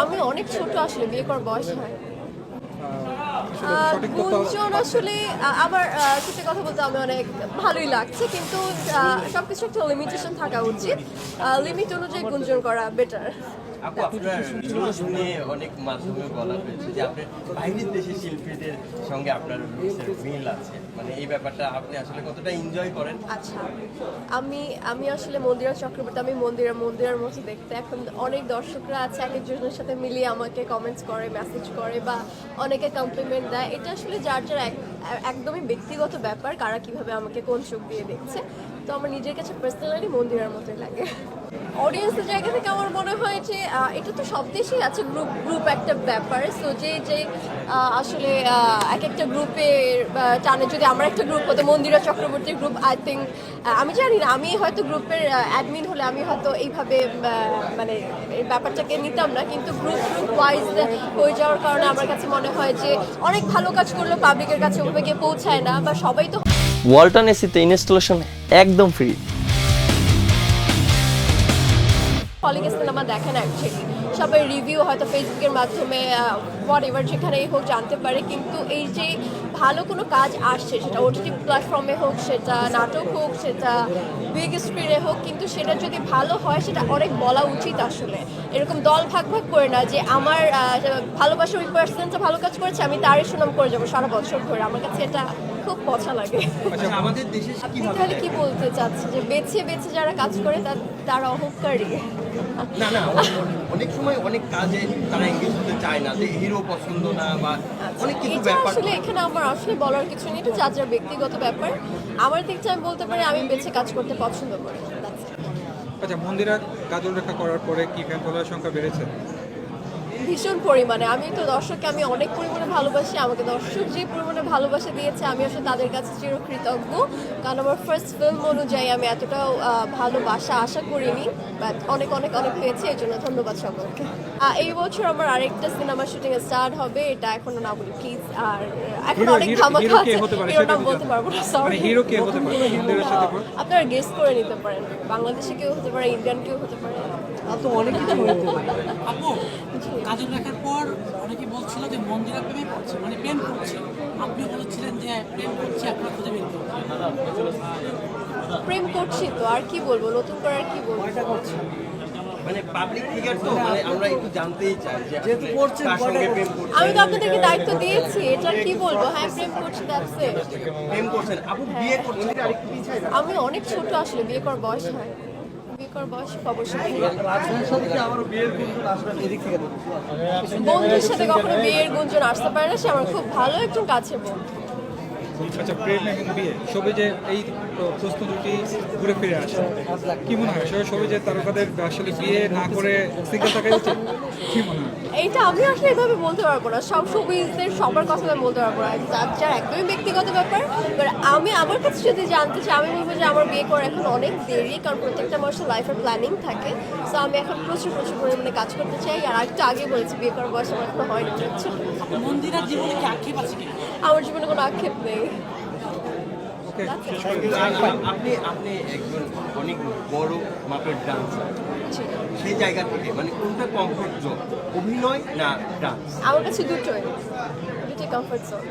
আমি অনেক ছোট, আসলে বিয়ে করার বয়স হয়। গুঞ্জন আসলে আমার সত্যি কথা বলতে আমি অনেক ভালোই লাগছে, কিন্তু সবকিছু একটা লিমিটেশন থাকা উচিত। লিমিট অনুযায়ী গুঞ্জন করা বেটার। আপু, আপনার লুকস নিয়ে অনেক মাধ্যমে বলা হয়েছে যে আপনার বাইরের দেশের শিল্পীদের সঙ্গে আপনার লুকসের মিল আছে, মানে এই ব্যাপারটা আপনি আসলে কতটা এনজয় করেন? আচ্ছা, আমি আসলে মন্দিরা চক্রবর্তী, আমি মন্দিরার মতো দেখতে। এখন অনেক দর্শকরা আছে, এক একজনের সাথে মিলিয়ে আমাকে কমেন্টস করে, মেসেজ করে বা অনেকে কমপ্লিমেন্ট দেয়। এটা আসলে যার যার একদমই ব্যক্তিগত ব্যাপার, কারা কিভাবে আমাকে কোন চোখ দিয়ে দেখছে। তো আমার নিজের কাছে পার্সোনালি মন্দিরার মতোই লাগে। অডিয়েন্সের জায়গা থেকে আমার মনে হয় যে এটা তো সব দেশেই আছে, গ্রুপ একটা ব্যাপার। সো যে আসলে এক একটা গ্রুপের টানে, যদি আমার একটা গ্রুপ হতো মন্দিরা চক্রবর্তীর গ্রুপ, আই থিঙ্ক আমি জানি না, আমি হয়তো গ্রুপের অ্যাডমিন হলে আমি হয়তো এইভাবে মানে এই ব্যাপারটাকে নিতাম না, কিন্তু গ্রুপ ওয়াইজ হয়ে যাওয়ার কারণে আমার কাছে মনে হয় যে অনেক ভালো কাজ করলেও পাবলিকের কাছে ওভাবে গিয়ে পৌঁছায় না, বা সবাই তো। ওয়ালটন এসিতে ইনস্টলেশন একদম ফ্রি। কলিং সিনেমা দেখেন অ্যাকচুয়ালি সবাই রিভিউ হয়তো ফেসবুকের মাধ্যমে হোয়াট এভার যেখানেই হোক জানতে পারে, কিন্তু এই যে ভালো কোনো কাজ আসছে, সেটা ওটিটি প্ল্যাটফর্মে হোক, সেটা নাটক হোক, সেটা বিগ স্ক্রিনে হোক, কিন্তু সেটা যদি ভালো হয় সেটা অনেক বলা উচিত। আসলে এরকম দল ভাগ ভাগ করে না যে আমার ভালোবাসার ওই পার্সনটা ভালো কাজ করেছে, আমি তারই সুনাম করে যাবো সারা বছর ধরে। আমার কাছে এটা খুব পচা লাগে। আমাদের দেশে আপনি তাহলে কি বলতে চাচ্ছেন যে বেছে বেছে যারা কাজ করে তারা অহংকারী? না না, অনেক সময় অনেক কাজে তারা এঙ্গেজ হতে চায় না, যে হিরো পছন্দ না বা অনেক কিছু এটা ব্যাপার। আসলে এখানে আমার আসলে বলার কিছু নেই, এটা যার যার ব্যক্তিগত ব্যাপার। আমার দিক থেকে আমি বলতে পারি আমি বেছে কাজ করতে পছন্দ করি। That's it. আচ্ছা, মন্দিরা কাজল রেখা করার পরে কি ফ্যান ফলোয়ার সংখ্যা বেড়েছে? ভীষণ পরিমাণে। আমি তো দর্শককে আমি অনেক পরিমাণে ভালোবাসি, আমাকে দর্শক যে পরিমাণে ভালোবাসা দিয়েছে আমি আসলে তাদের কাছে চিরকৃতজ্ঞ। কারণ আমার ফার্স্ট ফিল্ম অনুযায়ী আমি এতটাও ভালোবাসা আশা করিনি, বাট অনেক অনেক অনেক পেয়েছি, এই জন্য ধন্যবাদ সকলকে। এই বছর আমার আরেকটা সিনেমা শুটিং স্টার্ট হবে, এটা এখনো না বলি প্লিজ। আর এখন অনেক ধামাকা আছে, হিরো নাম বলতে পারবো না, সরি। হিরো কে হতে পারে মন্দিরের সাথে? আপনারা গেস করে নিতে পারেন, বাংলাদেশে কেউ হতে পারে, ইন্ডিয়ান কেউ হতে পারে, তো অনেক কিছু হতে পারে। আপু, কাজল রেখার পর অনেকে বলছিল যে মন্দিরা প্রেমে পড়ছে, মানে প্রেম করছে। আপনি বলেছিলেন যে প্রেম করছে, আপনার খুঁজে বের করছে। প্রেম করছি তো, আর কি বলবো, নতুন করে আর কি বলবো। মানে পাবলিক ফিগার তো, মানে আমরা একটু জানতেই চাই যে যেহেতু করছেন কার সঙ্গে প্রেম করছেন। আমি তো আপনাদেরকে দায়িত্ব দিয়েছি, এটা কি বলবো। হ্যাঁ, প্রেম করছি, দ্যাটস ইট। প্রেম করছেন আপু, বিয়ে করছেন? আমি অনেক ছোট, আসলে বিয়ে করার বয়স হয়। বিয়ে করার বয়স অবশ্যই। বন্ধুর সাথে কখনো বিয়ের গুঞ্জন আসতে পারে না, সে আমার খুব ভালো একজন কাছের বন্ধু। আচ্ছা, প্রেম এবং বিয়ে সবই এই প্রশ্ন দুটি ঘুরে ফিরে আসে, কি মনে হয় সবই তারকাদের আসলে বিয়ে না করে সিঙ্গেল থাকা উচিত? কি মনে হয়? এইটা আমি আসলে এভাবে বলতে পারবো না, সব শোবিজদের সবার কথা আমি বলতে পারবো না, যার একদমই ব্যক্তিগত ব্যাপার। এবার আমি আমার কাছে যদি জানতে চাই, আমি বলবো যে আমার বিয়ে করার এখন অনেক দেরি, কারণ প্রত্যেকটা মানুষের লাইফের প্ল্যানিং থাকে। সো আমি এখন প্রচুর পরিমাণে কাজ করতে চাই। আর একটু আগে বলেছি বিয়ে করার বয়স আমার এখনো হয়নি। মন্দিরার জীবনে কি আক্ষেপ আছে কিনা? আমার জীবনে কোনো আক্ষেপ নেই। আপনি একজন অনেক বড় মাপের ডান্সার, সেই জায়গা থেকে মানে কোনটা কমফোর্ট জোন, অভিনয় না ডান্স? আমার কাছে দুটোই কমফোর্ট জোন,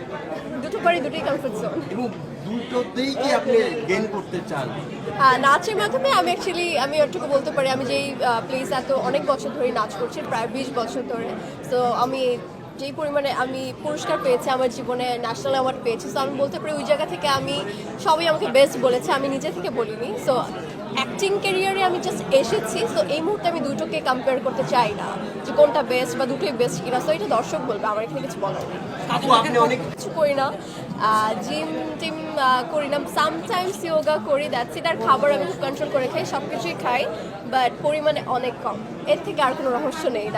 দুটোই কমফোর্ট জোন। এবং দুটোতেই কি আপনি গেইন করতে চান? নাচের মাধ্যমে আমি ওটুকু বলতে পারি, আমি যেই প্লেস এত অনেক বছর ধরে নাচ করছি, প্রায় 20 বছর ধরে। তো আমি যেই পরিমাণে আমি পুরস্কার পেয়েছি আমার জীবনে, ন্যাশনাল অ্যাওয়ার্ড পেয়েছি, তো আমি বলতে পারি ওই জায়গা থেকে সবাই আমাকে বেস্ট বলেছে, আমি নিজে থেকে বলিনি। সো অ্যাক্টিং ক্যারিয়ারে আমি জাস্ট এসেছি, তো এই মুহূর্তে আমি দুটোকে কম্পেয়ার করতে চাই না যে কোনটা বেস্ট বা দুটোই বেস্ট কিনা। সো এটা দর্শক বলবে, আমার এখানে কিছু বলার নেই। আপু, আপনি অনেক কিছু করি না, জিম টিম করি না, সামটাইমস ইয়োগা করি, দ্যাটস ইট। আর খাবার আমি খুব কন্ট্রোল করে খাই, সব কিছুই খাই, বাট পরিমাণে অনেক কম। এর থেকে আর কোনো রহস্য নেই।